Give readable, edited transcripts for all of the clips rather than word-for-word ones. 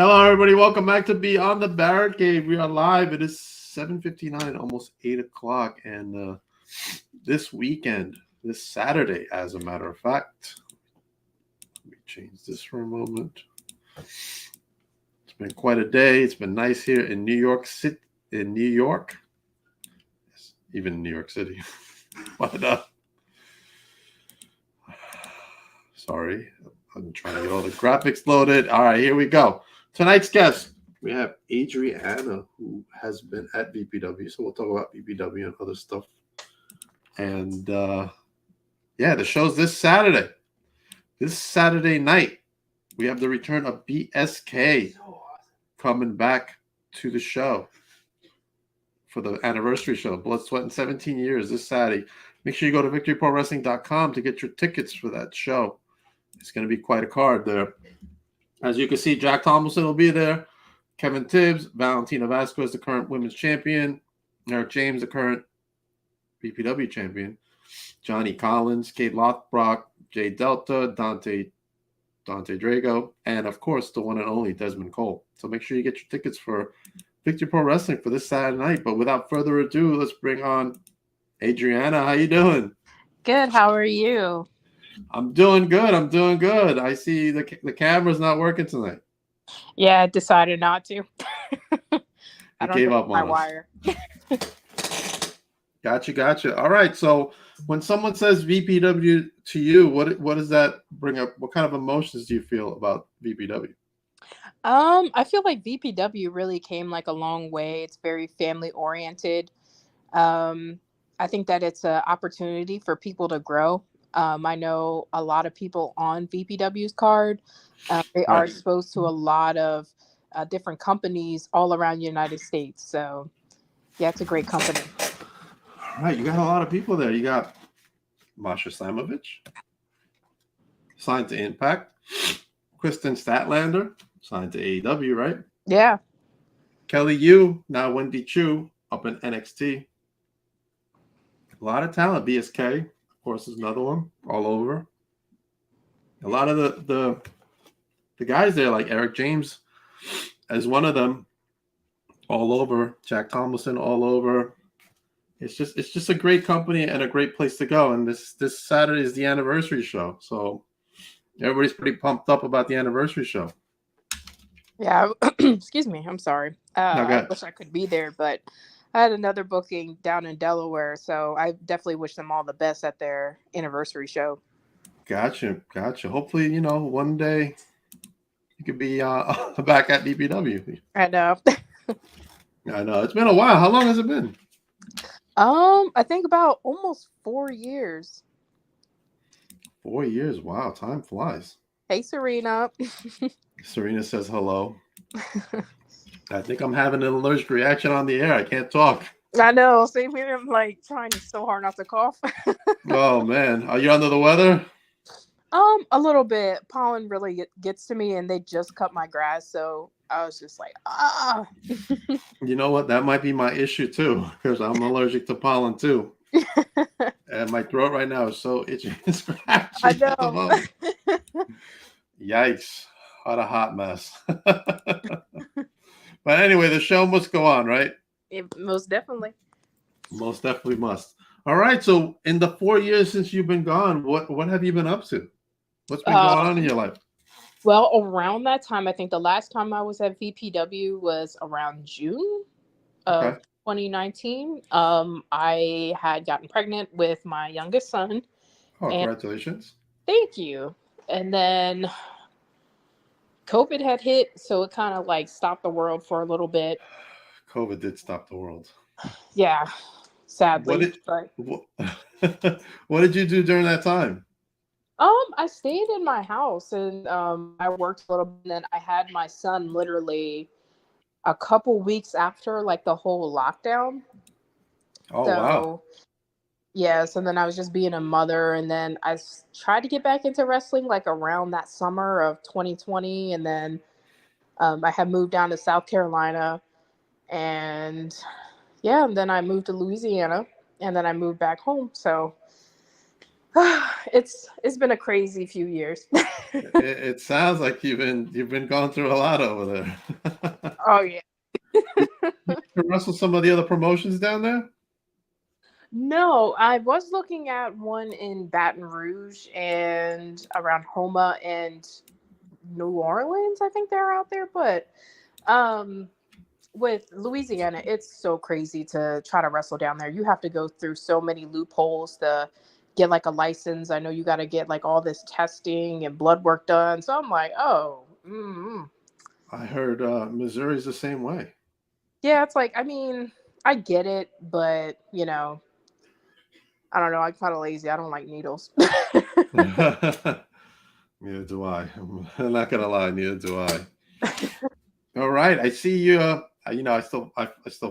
Hello, everybody. Welcome back to Be on the Barricade. We are live. It is 7:59, almost 8 o'clock. And this weekend, this Saturday, as a matter of fact, let me change this for a moment. It's been quite a day. It's been nice here in New York City, in New York. Yes, even in New York City. But, sorry, I'm trying to get all the graphics loaded. All right, here we go. Tonight's guest, we have Adrianna, who has been at VPW. So we'll talk about VPW and other stuff. And the show's this Saturday. This Saturday night, we have the return of BSK coming back to the show for the anniversary show. Blood, Sweat, and 17 years this Saturday. Make sure you go to victoryprowrestling.com to get your tickets for that show. It's going to be quite a card there. As you can see, Jack Tomlinson will be there. Kevin Tibbs, Valentina Vasquez, the current women's champion. Eric James, the current BPW champion. Johnny Collins, Kate Lothbrock, Jay Delta, Dante Drago, and of course, the one and only Desmond Cole. So make sure you get your tickets for Victory Pro Wrestling for this Saturday night. But without further ado, let's bring on Adrianna. How you doing? Good. How are you? I'm doing good. I see the camera's not working tonight. Yeah, I decided not to. I gave up on my wire. Gotcha. All right. So when someone says VPW to you, what does that bring up? What kind of emotions do you feel about VPW? I feel like VPW really came like a long way. It's very family oriented. I think that it's an opportunity for people to grow. I know a lot of people on VPW's card. They are exposed to a lot of different companies all around the United States. So, yeah, it's a great company. All right, you got a lot of people there. You got Masha Slamovich, signed to Impact. Kristen Statlander, signed to AEW, right? Yeah. Kelly Yu, now Wendy Chu, up in NXT. A lot of talent. BSK, of course, is another one, all over. A lot of the guys there, like Eric James, as one of them, all over. Jack Tomlinson, all over. It's just a great company and a great place to go. And this Saturday is the anniversary show, so everybody's pretty pumped up about the anniversary show. Yeah. Excuse me. I'm sorry. I wish I could be there, but I had another booking down in Delaware, so I definitely wish them all the best at their anniversary show. Gotcha. Hopefully, one day you could be back at DPW. I know. I know. It's been a while. How long has it been? I think about almost 4 years. 4 years. Wow, time flies. Hey, Serena. Serena says hello. I think I'm having an allergic reaction on the air. I can't talk. I know. Same here. I'm like trying so hard not to cough. Oh man, are you under the weather? A little bit. Pollen really gets to me, and they just cut my grass, so I was just like, ah. You know what? That might be my issue too, because I'm allergic to pollen too. And my throat right now is so itchy and scratchy. I know. Yikes. What a hot mess. But anyway, the show must go on, right? Most definitely. Most definitely must. All right. So in the 4 years since you've been gone, what have you been up to? What's been going on in your life? Well, around that time, I think the last time I was at VPW was around June of 2019. I had gotten pregnant with my youngest son. Oh, congratulations. Thank you. And then COVID had hit, so it kind of like stopped the world for a little bit. COVID did stop the world. Yeah, sadly. What did you do during that time? I stayed in my house and I worked a little bit, and then I had my son literally a couple weeks after like the whole lockdown. Oh, wow. Yeah, so then I was just being a mother, and then I tried to get back into wrestling like around that summer of 2020, and then I had moved down to South Carolina, and then I moved to Louisiana, and then I moved back home. So It's been a crazy few years. It sounds like you've been going through a lot over there. Oh yeah. You can wrestle some of the other promotions down there? No, I was looking at one in Baton Rouge and around Homa and New Orleans. I think they're out there, but um with Louisiana, it's so crazy to try to wrestle down there. You have to go through so many loopholes to get like a license. I know you got to get like all this testing and blood work done. So I'm like, oh, I heard Missouri's the same way. yeah. It's like, I mean, I get it, but I don't know. I'm kind of lazy. I don't like needles. Neither do I. I'm not gonna lie, neither do I. All right, I see you. I still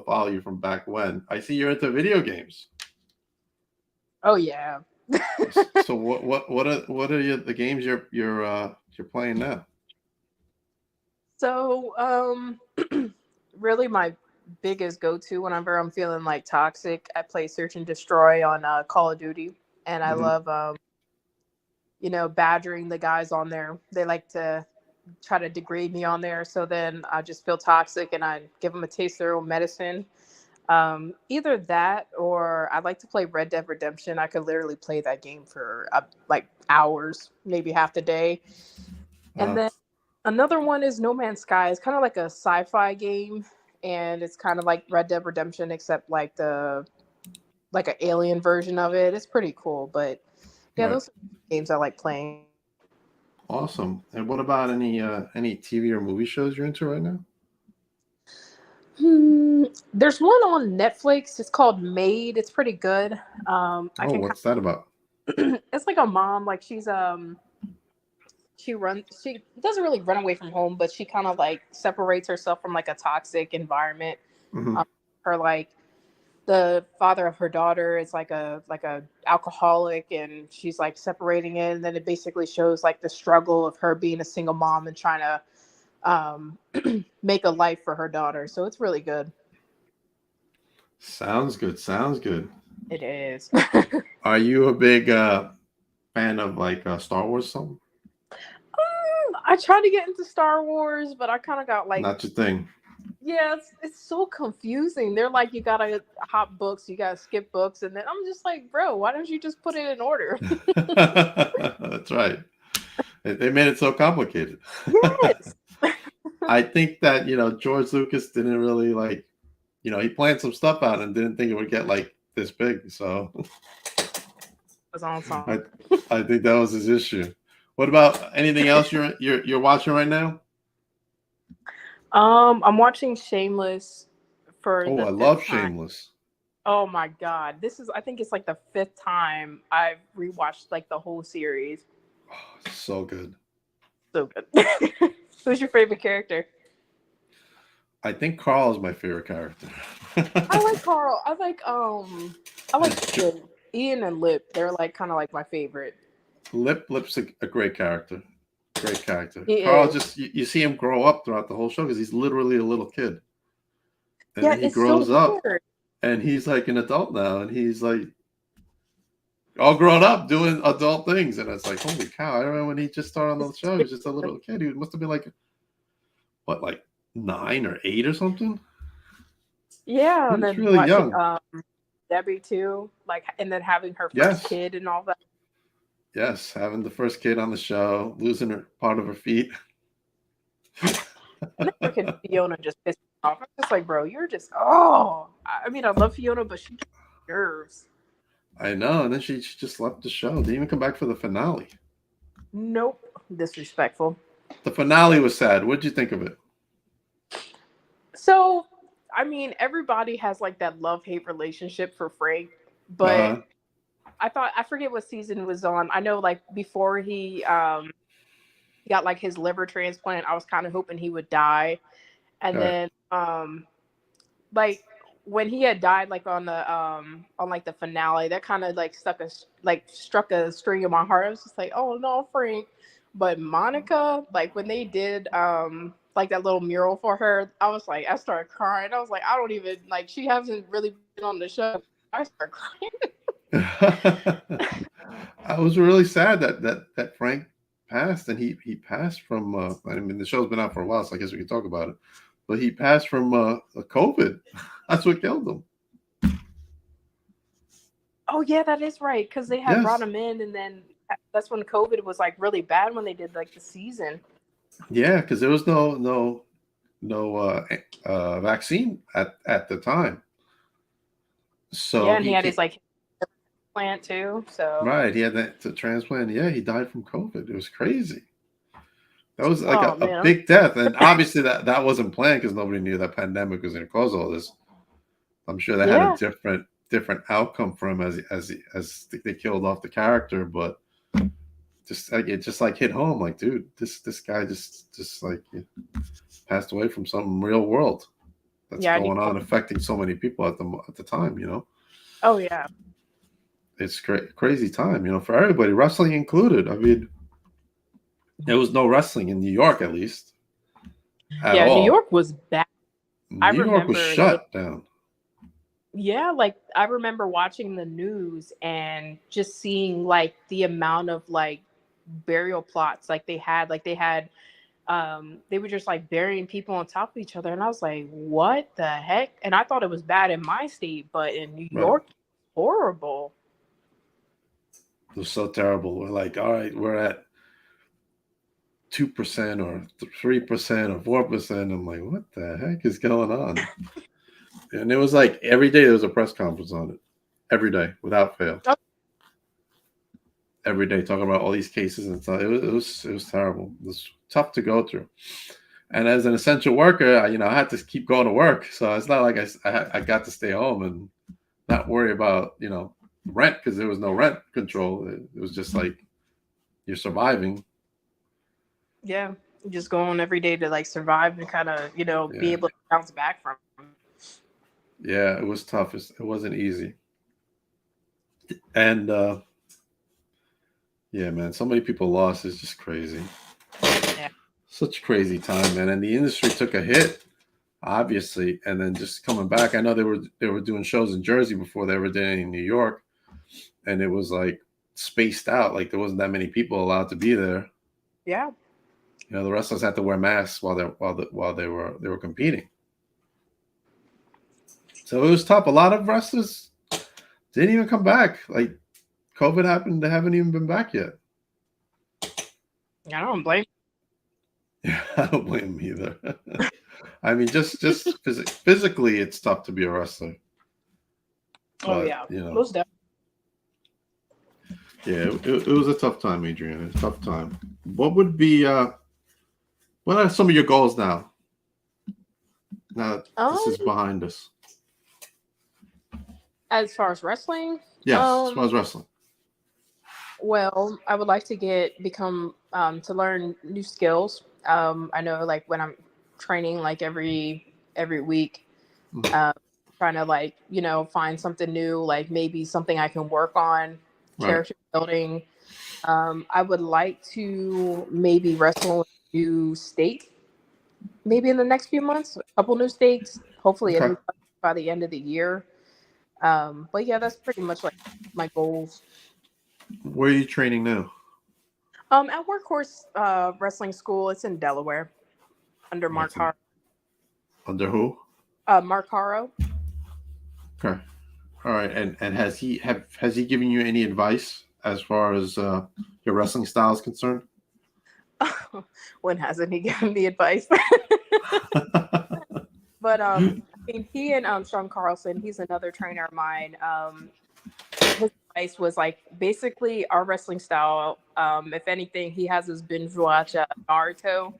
follow you from back when. I see you're into video games. Oh yeah. So what are the games you're playing now? So really my biggest go-to whenever I'm feeling like toxic, I play Search and Destroy on Call of Duty, and I Hmm. love badgering the guys on there. They like to try to degrade me on there, so then I just feel toxic and I give them a taste of their own medicine. Either that or I like to play Red Dead Redemption. I could literally play that game for like hours, maybe half the day. And Uh, then another one is No Man's Sky. It's kind of like a sci-fi game, and it's kind of like Red Dead Redemption, except like an alien version of it. It's pretty cool, but yeah, right. those are games I like playing. Awesome. And what about any TV or movie shows you're into right now? There's one on Netflix. It's called Made. It's pretty good. I Oh, can what's that about? it's like a mom, like she doesn't really run away from home, but she kind of like separates herself from like a toxic environment. Hmm. Um, her like the father of her daughter is like a alcoholic, and she's like separating it, and then it basically shows like the struggle of her being a single mom and trying to make a life for her daughter. So it's really good. Sounds good. Sounds good. It is. Are you a big fan of like Star Wars? Or something? I tried to get into Star Wars, but I kind of got like, Not your thing. yeah, it's so confusing. They're like, you gotta hop books, you gotta skip books, and then I'm just like, bro, why don't you just put it in order? That's right. They made it so complicated. Yes. I think that George Lucas didn't really like he planned some stuff out and didn't think it would get like this big. So Was on I song. I think that was his issue. What about anything else you're watching right now? I'm watching Shameless for Oh, the I fifth love time. Shameless. Oh my god, I think it's like the fifth time I've rewatched like the whole series. Oh, it's so good. So good. Who's your favorite character? I think Carl is my favorite character. I like Carl. I like Ian. Ian and Lip. They're like kind of like my favorite. Lip's a great character. Great character. He Carl is. just you see him grow up throughout the whole show because he's literally a little kid, and Yeah, then he it's so grows up weird. and he's like an adult now, and he's like all grown up doing adult things, and it's like holy cow! I remember when he just started on the It's show, he was just a little kid. He must have been like what, like 9 or 8 or something. yeah, He and was then really watching young. Debbie too, like, and then having her first Yes, kid and all that. yes, having the first kid on the show, losing her part of her feet. I never could Fiona just piss me off. I'm just like, bro, you're just I mean, I love Fiona, but she just nerves. I know, and then she just left the show. Didn't even come back for the finale. Nope, disrespectful. The finale was sad. What'd you think of it? So, I mean, everybody has like that love hate relationship for Frank, Uh but huh. I forget what season it was on. I know like before he got like his liver transplant, I was kind of hoping he would die, and All right. then like when he had died like on like the finale, that kind of like struck a string in my heart. I was just like, oh no, Frank. But Monica, like when they did like that little mural for her, I started crying. I was like, I don't even like, she hasn't really been on the show. I started crying. I I was really sad that Frank passed, and he passed from. I mean, the show's been out for a while, so I guess we can talk about it. But he passed from COVID. That's what killed him. Oh yeah, that is right. Because they had brought Yes. him in, and then that's when COVID was like really bad when they did like the season. Yeah, because there was no vaccine at the time. Yeah, So and he he had came, his like plant too. So right. He had that to transplant. Yeah, he died from COVID. It was crazy. That was like oh a man, big death, and obviously that wasn't planned because nobody knew that pandemic was going to cause all this. I'm sure they had a yeah, different outcome for him as they killed off the character, but just like it just like hit home. Like, dude, this guy just like passed away from some real world that's yeah. going on, affecting so many people at the time. Oh yeah, It's crazy time. For everybody, wrestling included. I mean, there was no wrestling in New York, at least at yeah. New all. York was bad. I New York was remember like shut down. yeah, like I remember watching the news and just seeing like the amount of like burial plots like they had they were just like burying people on top of each other, and I was like, what the heck? And I thought it was bad in my state, but in New Right. York, horrible. It was so terrible. We're like, all right, we're at 2% or 3% or 4%. I'm like, what the heck is going on? And it was like every day there was a press conference on it. Every day, without fail. Oh, Every day talking about all these cases and stuff. It was terrible. It was tough to go through. And as an essential worker, I had to keep going to work. So it's not like I got to stay home and not worry about rent, because there was no rent control. It was just like you're surviving. yeah, just going every day to like survive and kind of be Yeah, able to bounce back from. yeah, it was tough. It wasn't easy. And yeah, man, so many people lost. It's just crazy. Yeah, Such crazy time, man. And the industry took a hit, obviously, and then just coming back. I know they were doing shows in Jersey before they ever did any in New York, and it was like spaced out. Like there wasn't that many people allowed to be there. yeah, The wrestlers had to wear masks while they were competing. So it was tough. A lot of wrestlers didn't even come back. Like COVID happened, they haven't even been back yet. I don't blame. Yeah, I don't blame them either. I mean, just physically, it's tough to be a wrestler. Oh But yeah, most definitely. yeah, it was a tough time, Adrian. It's a tough time. What are some of your goals now? Now that this is behind us. As far as wrestling, Yes, as far as wrestling. well, I would like to become to learn new skills. I know like when I'm training like every week, Mhm. trying to like find something new, like maybe something I can work on, Right. character building. I would like to maybe wrestle in a new state, maybe in the next few months, a couple new states, hopefully a Okay. new country by the end of the year. But yeah, that's pretty much like my goals. Where are you training now? At Workhorse Wrestling School, it's in Delaware under Mark What's in, Har- under who? Mark Haro. Okay. All right. And has he given you any advice as far as your wrestling style is concerned? When hasn't he given me advice? But I mean, he and Sean Carlson, he's another trainer of mine. His advice was like basically our wrestling style. If anything, he has us binge watch Naruto.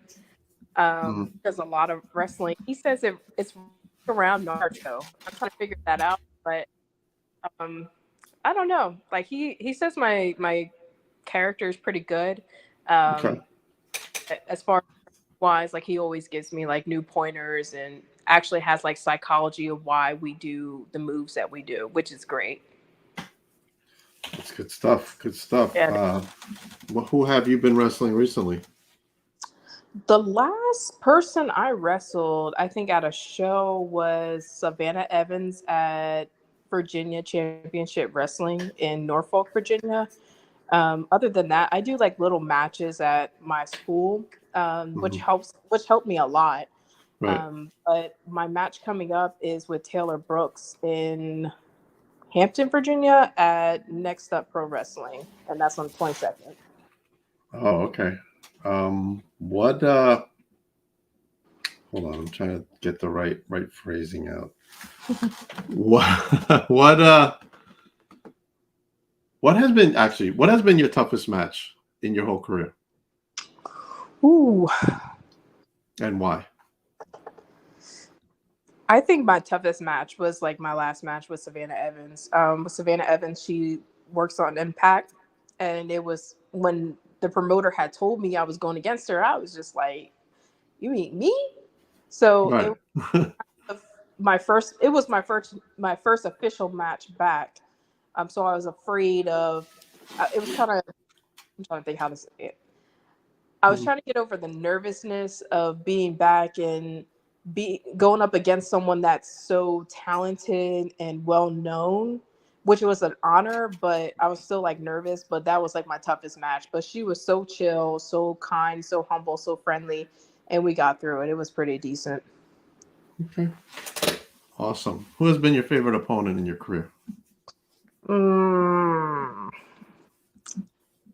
Mhm. Does a lot of wrestling. He says it's around Naruto. I'm trying to figure that out, but um, I don't know. Like he says my character is pretty good. Okay. Um, as far as wise, like he always gives me like new pointers and actually has like psychology of why we do the moves that we do, which is great. That's good stuff. Good stuff. Yeah. Who have you been wrestling recently? The last person I wrestled, I think at a show was Savannah Evans at Virginia Championship Wrestling in Norfolk, Virginia. Other than that, I do like little matches at my school, Mhm. which helped me a lot. Right. But my match coming up is with Taylor Brooks in Hampton, Virginia at Next Up Pro Wrestling, and that's on the 22nd. Oh, okay. What hold on, I'm trying to get the right phrasing out. What what what has been your toughest match in your whole career Ooh, and why? I think my toughest match was like my last match with Savannah Evans. With Savannah Evans, she works on Impact, and it was when the promoter had told me I was going against her. I was just like, "You mean me?" So it Right. was my first official match back. So I was afraid of. It was kind of. I'm trying to think how to say it. I was Mhm. trying to get over the nervousness of being back and be going up against someone that's so talented and well known, which was an honor, but I was still like nervous, but that was like my toughest match. But she was so chill, so kind, so humble, so friendly, and we got through it. It was pretty decent. Okay. Awesome. Who has been your favorite opponent in your career? Mm,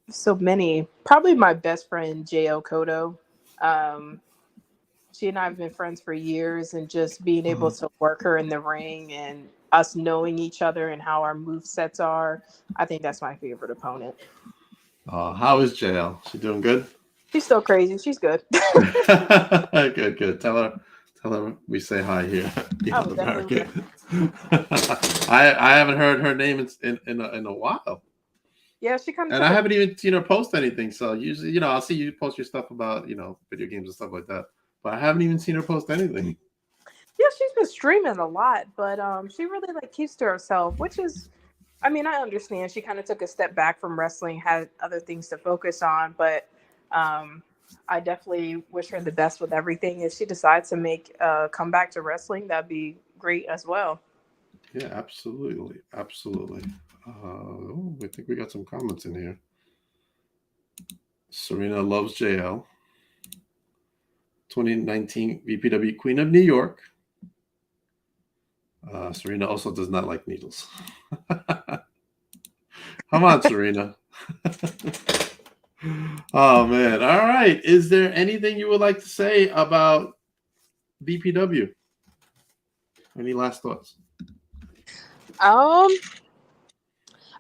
so many. Probably my best friend, J.O. Kodo. Um, she and I have been friends for years, and just being able Mhm. to work her in the ring and us knowing each other and how our move sets are, I think that's my favorite opponent. How is JL? She doing good? She's so crazy. She's good. Good. Tell her we say hi here I on would the definitely barricade. I haven't heard her name in a while, Yeah, she kind of and took I a. haven't even seen her post anything. So usually, I'll see you post your stuff about video games and stuff like that, but I haven't even seen her post anything. Yeah, she's been streaming a lot, but she really like keeps to herself, which is, I mean, I understand she kind of took a step back from wrestling, had other things to focus on, but um, I definitely wish her the best with everything. If she decides to make a comeback to wrestling, that'd be great as well. Yeah, absolutely. I think we got some comments in here. Serena loves JL. 2019 VPW Queen of New York. Serena also does not like needles. Come on, Serena. Oh man. All right. Is there anything you would like to say about BPW? Any last thoughts? Um,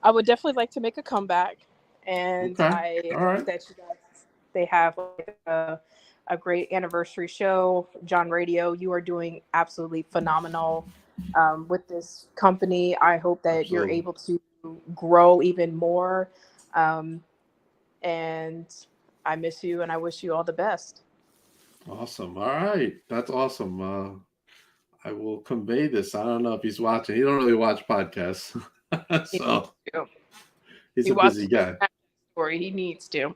I would definitely like to make a comeback, and Okay. I All hope right. that you guys they have like a great anniversary show. John Radio, you are doing absolutely phenomenal with this company. I hope that you're Absolutely. able to grow even more. Um, and I miss you, and I wish you all the best. Awesome. All right. That's awesome. I will convey this. I don't know if he's watching. He don't really watch podcasts. He needs So to. he's He a busy watches the guy. Snapchat story. He needs to.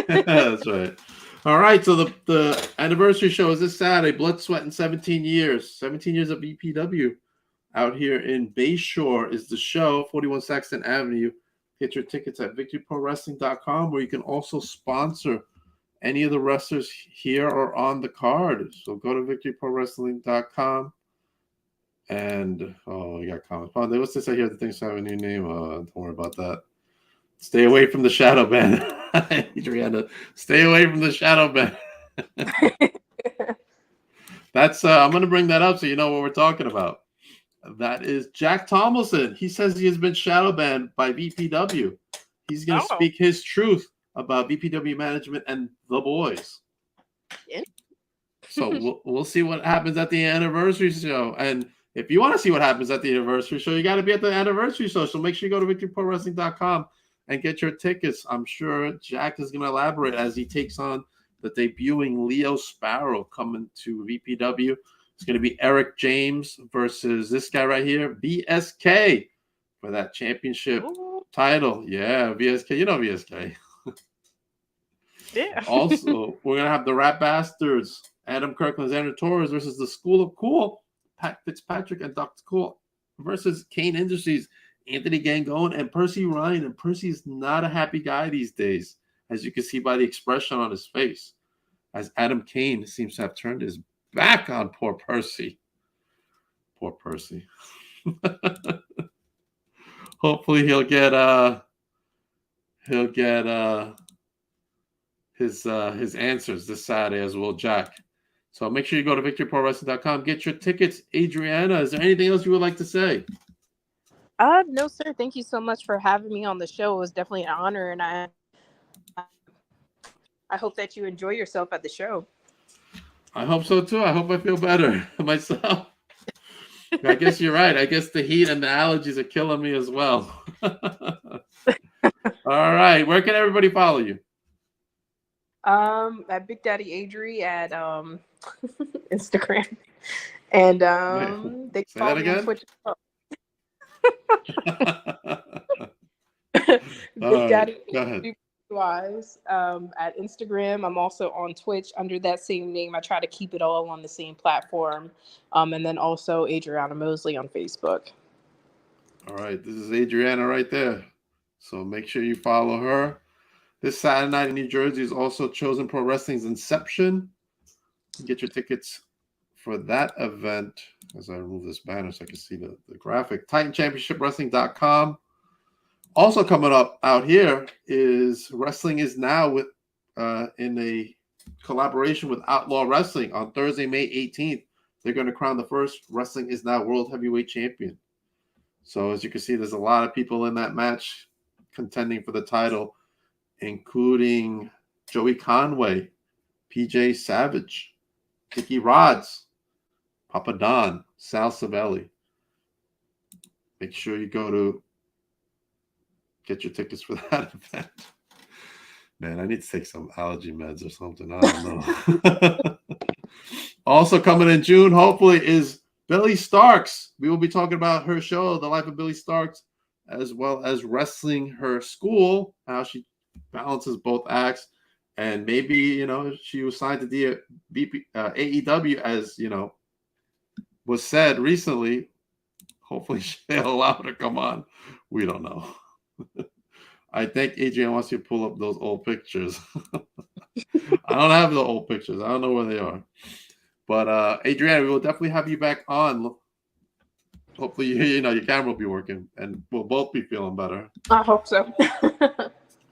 That's right. All right. So the anniversary show is this Saturday. Blood, Sweat, and 17 years. 17 years of BPW out here in Bayshore is the show. 41 Saxton Avenue. Get your tickets at victoryprowrestling.com, where you can also sponsor any of the wrestlers here or on the card. So go to victoryprowrestling.com. And we got comments. Oh, what's this I hear? The things have a new name. Don't worry about that. Stay away from the shadow band. Adrianna, stay away from the shadow band. That's I'm gonna bring that up so you know what we're talking about. That is Jack Tomlinson. He says he has been shadow banned by VPW. He's gonna Oh, speak his truth about VPW management and the boys. So we'll see what happens at the anniversary show. And if you want to see what happens at the anniversary show, you got to be at the anniversary show. So make sure you go to victoryprowrestling.com and get your tickets. I'm sure Jack is going to elaborate as he takes on the debuting Leo Sparrow coming to VPW. It's going to be Eric James versus this guy right here, VSK, for that championship ooh, title. Yeah, VSK. You know VSK. yeah. Also, we're going to have the Rat Bastards, Adam Kirkland, Xander Torres versus the School of Cool, Pat Fitzpatrick and Dr. Cool versus Kane Industries, Anthony Gangone, and Percy Ryan. And Percy's not a happy guy these days, as you can see by the expression on his face, as Adam Kane seems to have turned his back on poor Percy. Poor Percy. Hopefully he'll get his answers this Saturday, as will Jack. So make sure you go to victoryprowrestling.com, get your tickets. Adrianna, is there anything else you would like to say? No, sir. Thank you so much for having me on the show. It was definitely an honor, and I hope that you enjoy yourself at the show. I hope so too. I hope I feel better myself. I guess you're right. I guess the heat and the allergies are killing me as well. All right. Where can everybody follow you? At Big Daddy Adri at Instagram, and they Say follow that me on again? Twitch. All right, Daddy go ahead. Wise at Instagram. I'm also on Twitch under that same name. I try to keep it all on the same platform, and then also Adrianna Mosley on Facebook. All right, this is Adrianna right there. So make sure you follow her. This Saturday night in New Jersey is also Chosen Pro Wrestling's Inception. Get your tickets for that event. As I remove this banner so I can see the graphic. TitanChampionshipWrestling.com. Also coming up out here is Wrestling Is Now with in a collaboration with Outlaw Wrestling on Thursday, May 18th. They're going to crown the first Wrestling Is Now World Heavyweight Champion. So as you can see, there's a lot of people in that match contending for the title, including Joey Conway, PJ Savage, Dickie Rods, Papa Don, Sal Savelli. Make sure you go to get your tickets for that event. Man, I need to take some allergy meds or something. I don't know. Also coming in June, hopefully, is Billy Starks. We will be talking about her show, The Life of Billy Starks, as well as wrestling her school, how she balances both acts. And maybe, you know, she was signed to the AEW, as, you know, was said recently. Hopefully they'll allow her to come on. We don't know. I think Adrian wants you to pull up those old pictures. I don't have the old pictures. I don't know where they are. But Adrian, we will definitely have you back on. Hopefully, you know, your camera will be working and we'll both be feeling better. I hope so.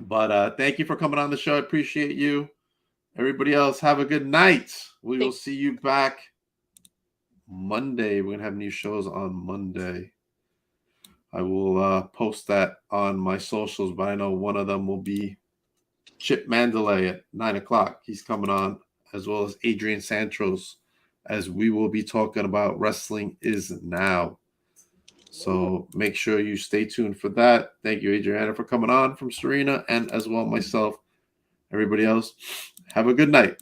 But thank you for coming on the show. I appreciate you. Everybody else, have a good night. We will see you back Monday. We're going to have new shows on Monday. I will post that on my socials, but I know one of them will be Chip Mandalay at 9 o'clock. He's coming on, as well as Adrian Santros, as we will be talking about Wrestling Is Now. So make sure you stay tuned for that. Thank you, Adriana, for coming on from Serena, and as well myself. Everybody else, have a good night.